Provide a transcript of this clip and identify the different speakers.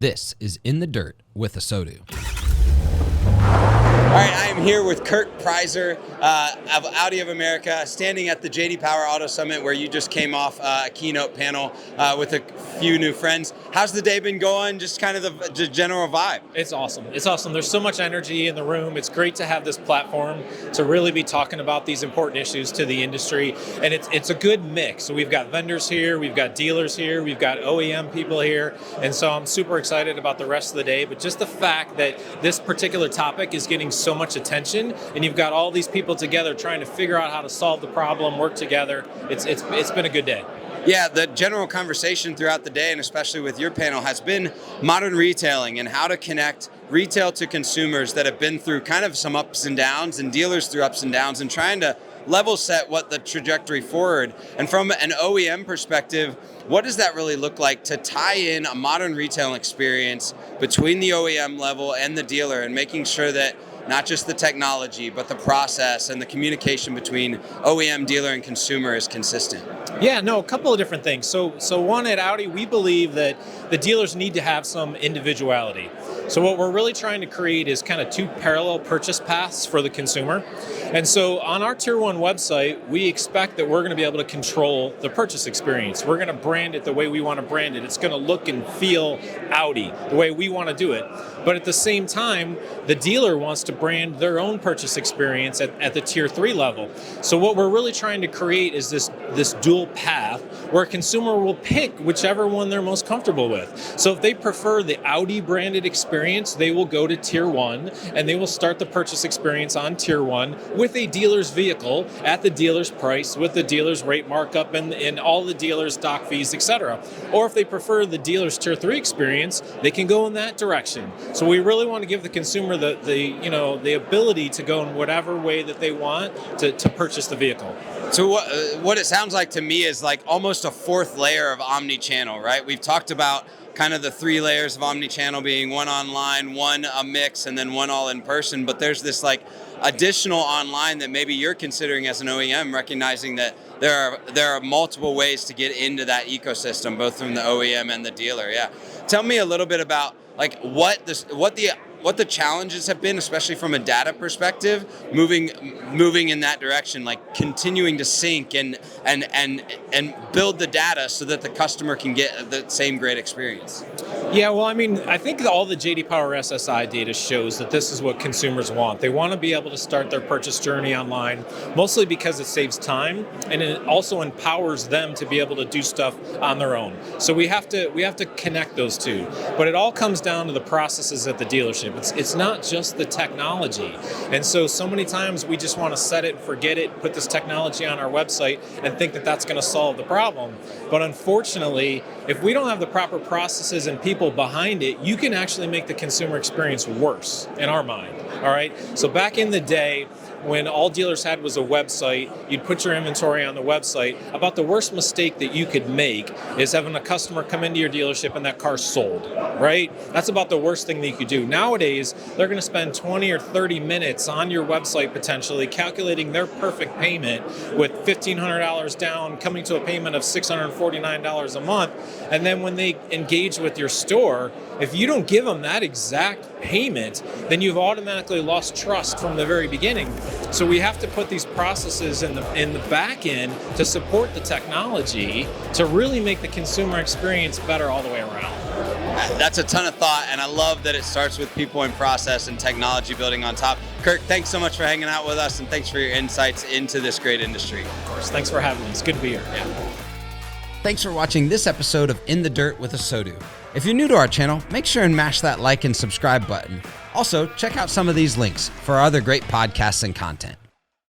Speaker 1: This is In the Dirt with ASOTU.
Speaker 2: All right, I am here with Kirk Preiser of Audi of America, standing at the J.D. Power Auto Summit, where you just came off a keynote panel with a few new friends. How's the day been going? Just kind of the general vibe.
Speaker 3: It's awesome. It's awesome. There's so much energy in the room. It's great to have this platform to really be talking about these important issues to the industry. And it's a good mix. So we've got vendors here, we've got dealers here, we've got OEM people here. And so I'm super excited about the rest of the day. But just the fact that this particular topic is getting so much attention, and you've got all these people together trying to figure out how to solve the problem, work together. It's been a good day.
Speaker 2: Yeah, the general conversation throughout the day, and especially with your panel, has been modern retailing and how to connect retail to consumers that have been through kind of some ups and downs, and dealers through ups and downs, and trying to level set what the trajectory forward. And from an OEM perspective, what does that really look like to tie in a modern retail experience between the OEM level and the dealer, and making sure that not just the technology, but the process and the communication between OEM, dealer, and consumer is consistent?
Speaker 3: Yeah, no, a couple of different things. So one, at Audi, we believe that the dealers need to have some individuality. So what we're really trying to create is kind of two parallel purchase paths for the consumer. And so on our Tier 1 website, we expect that we're going to be able to control the purchase experience. We're going to brand it the way we want to brand it. It's going to look and feel Audi, the way we want to do it. But at the same time, the dealer wants to brand their own purchase experience at the Tier 3 level. So what we're really trying to create is this dual path where a consumer will pick whichever one they're most comfortable with. So if they prefer the Audi branded experience, they will go to Tier 1 and they will start the purchase experience on Tier 1 with a dealer's vehicle at the dealer's price, with the dealer's rate markup and all the dealer's dock fees, etc. Or if they prefer the dealer's Tier 3 experience, they can go in that direction. So we really want to give the consumer the ability to go in whatever way that they want to purchase the vehicle.
Speaker 2: So what it sounds like to me is like almost a fourth layer of omni-channel, right? We've talked about kind of the three layers of omni-channel being one online, one a mix, and then one all in person. But there's this like additional online that maybe you're considering as an OEM, recognizing that there are multiple ways to get into that ecosystem, both from the OEM and the dealer. Yeah, tell me a little bit about like what the challenges have been, especially from a data perspective, moving in that direction, like continuing to sync and build the data so that the customer can get the same great experience.
Speaker 3: Yeah, well, I mean, I think all the J.D. Power SSI data shows that this is what consumers want. They want to be able to start their purchase journey online, mostly because it saves time and it also empowers them to be able to do stuff on their own. So we have to connect those two. But it all comes down to the processes at the dealership. It's not just the technology. And so many times we just want to set it and forget it, put this technology on our website and think that that's going to solve the problem. But unfortunately, if we don't have the proper processes and people behind it, you can actually make the consumer experience worse in our mind. All right. So back in the day, when all dealers had was a website, you'd put your inventory on the website. About the worst mistake that you could make is having a customer come into your dealership and that car's sold, right? That's about the worst thing that you could do. Nowadays, they're going to spend 20 or 30 minutes on your website potentially calculating their perfect payment with $1,500 down, coming to a payment of $649 a month. And then when they engage with your store, if you don't give them that exact payment, then you've automatically lost trust from the very beginning. So we have to put these processes in the back end to support the technology to really make the consumer experience better all the way around.
Speaker 2: That's a ton of thought, and I love that it starts with people and process and technology building on top. Kirk, thanks so much for hanging out with us, and thanks for your insights into this great industry.
Speaker 3: Of course, thanks for having me. It's good to be here.
Speaker 2: Yeah.
Speaker 1: Thanks for watching this episode of In the Dirt with ASOTU. If you're new to our channel, make sure and mash that like and subscribe button. Also, check out some of these links for our other great podcasts and content.